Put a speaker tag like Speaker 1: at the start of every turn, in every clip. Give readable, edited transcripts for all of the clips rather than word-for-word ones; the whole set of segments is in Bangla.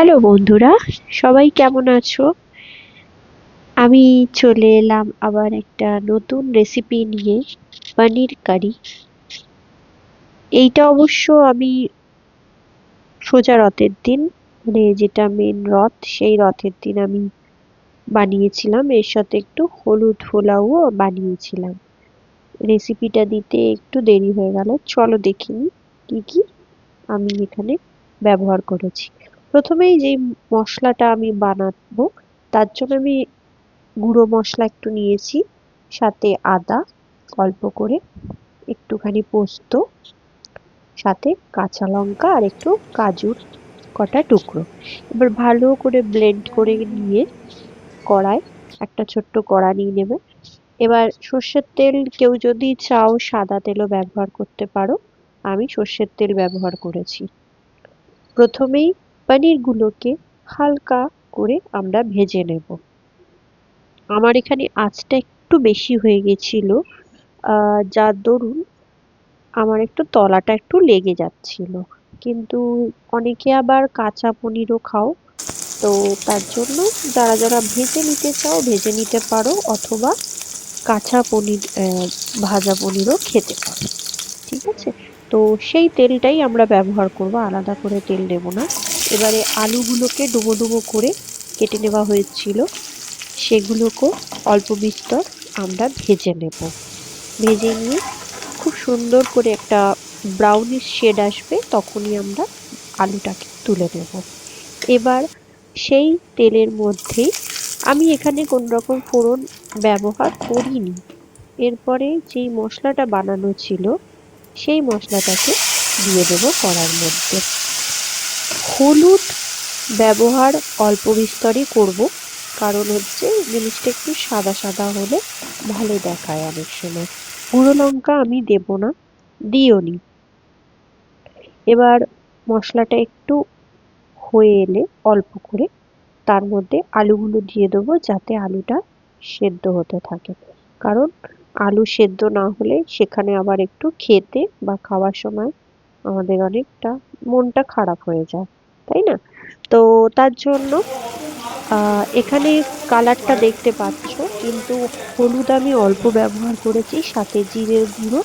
Speaker 1: হ্যালো বন্ধুরা, সবাই কেমন আছো? আমি চলে এলাম আবার একটা নতুন রেসিপি নিয়ে, পনির কারি। এইটা অবশ্য আমি সোজা রথের দিন, মানে যেটা মেন রথ, সেই রথের দিন আমি বানিয়েছিলাম। এর সাথে একটু হলুদ পোলাওও বানিয়েছিলাম। রেসিপিটা দিতে একটু দেরি হয়ে গেল। চলো দেখিনি কি কি আমি এখানে ব্যবহার করেছি। প্রথমেই যে মশলাটা আমি বানাবো, তার জন্য আমি গুঁড়ো মশলা একটু নিয়েছি, সাথে আদা অল্প করে, একটুখানি পোস্ত, সাথে কাঁচা লঙ্কা আর একটু কাজুর কটা টুকরো। এবার ভালো করে ব্লেন্ড করে নিয়ে কড়ায়, একটা ছোট্ট কড়া নিয়ে নেবে। এবার সর্ষের তেল, কেউ যদি চাও সাদা তেলও ব্যবহার করতে পারো, আমি সর্ষের তেল ব্যবহার করেছি। প্রথমেই পনিরগুলোকে হালকা করে আমরা ভেজে নেব। আমার এখানে আঁচটা একটু বেশি হয়ে গেছিল, যার দরুন আমার একটু তলাটা একটু লেগে যাচ্ছিল। কিন্তু অনেকে আবার কাঁচা পনিরও খাও, তো তার জন্য যারা যারা ভেজে নিতে চাও ভেজে নিতে পারো, অথবা কাঁচা পনির ভাজা পনিরও খেতে পারো। ঠিক আছে, তো সেই তেলটাই আমরা ব্যবহার করব, আলাদা করে তেল নেব না। এবারে আলুগুলোকে ডুবো ডুবো করে কেটে নেওয়া হয়েছিল, সেগুলোকেও অল্প বিস্তর আমরা ভেজে নেব। ভেজে নিয়ে খুব সুন্দর করে একটা ব্রাউনিশ শেড আসবে, তখনই আমরা আলুটাকে তুলে নেব। এবার সেই তেলের মধ্যেই, আমি এখানে কোন রকম ফোড়ন ব্যবহার করিনি, এরপরে যেই মশলাটা বানানো ছিল সেই মশলাটাকে দিয়ে দেব কড়ার মধ্যে। হলুদ ব্যবহার অল্প বিস্তরই করব, কারণ হচ্ছে জিনিসটা একটু সাদা সাদা হলে ভালো দেখায় অনেক সময়। গুঁড়ো লঙ্কা আমি দেব না, দিওনি। এবার মশলাটা একটু হয়ে এলে অল্প করে তার মধ্যে আলুগুলো দিয়ে দেবো, যাতে আলুটা সেদ্ধ হতে থাকে। কারণ আলু সেদ্ধ না হলে সেখানে আবার একটু খেতে বা খাওয়ার সময় আমাদের অনেকটা মনটা খারাপ হয়ে যায়, তাই না? তো তার জন্য এখানে কালারটা দেখতে পাচ্ছ, কিন্তু হলুদ আমি অল্প ব্যবহার করেছি, সাথে জিরের গুঁড়ো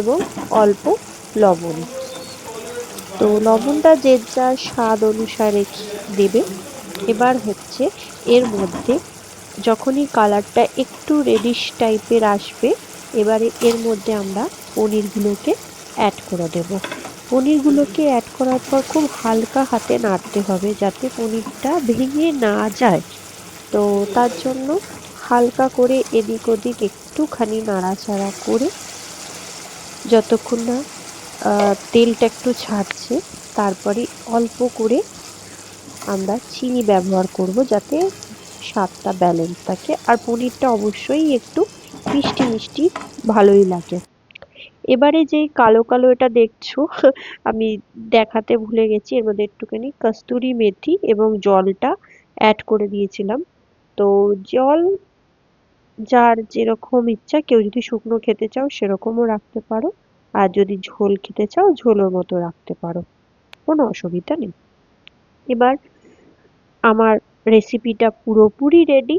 Speaker 1: এবং অল্প লবণ। তো লবণটা যে যার স্বাদ অনুসারে দেবে। এবার হচ্ছে এর মধ্যে যখনই কালারটা একটু রেডিশ টাইপের আসবে, এবারে এর মধ্যে আমরা পনিরগুলোকে অ্যাড করে দেব। পনিরগুলোকে অ্যাড করার পর খুব হালকা হাতে নাড়তে হবে, যাতে পনিরটা ভেঙে না যায়। তো তার জন্য হালকা করে এদিক ওদিক একটুখানি নাড়াচাড়া করে, যতক্ষণ না তেলটা একটু ছাড়ছে, তারপরে অল্প করে আমরা চিনি ব্যবহার করব, যাতে স্বাদটা ব্যালেন্স থাকে। আর পনিরটা অবশ্যই একটু মিষ্টি মিষ্টি ভালোই লাগে। এবারে যে কালো কালো এটা দেখছো, আমি দেখাতে ভুলে গেছি, এর মধ্যে একটুখানি কস্তুরি মেথি এবং জলটা অ্যাড করে দিয়েছিলাম। তো জল যার যেরকম ইচ্ছা, কেউ যদি শুকনো খেতে চাও সেরকমও রাখতে পারো, আর যদি ঝোল খেতে চাও ঝোলের মতো রাখতে পারো, কোনো অসুবিধা নেই। এবার আমার রেসিপিটা পুরোপুরি রেডি।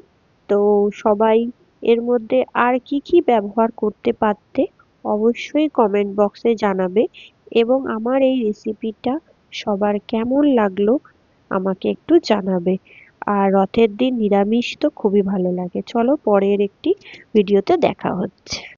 Speaker 1: তো সবাই এর মধ্যে আর কি কি ব্যবহার করতে পারতে অবশ্যই কমেন্ট বক্সে জানাবে, এবং আমার এই রেসিপিটা সবার কেমন লাগলো আমাকে একটু জানাবে। আর রথের দিন নিরামিষ তো খুবই ভালো লাগে। চলো পরের একটি ভিডিওতে দেখা হচ্ছে।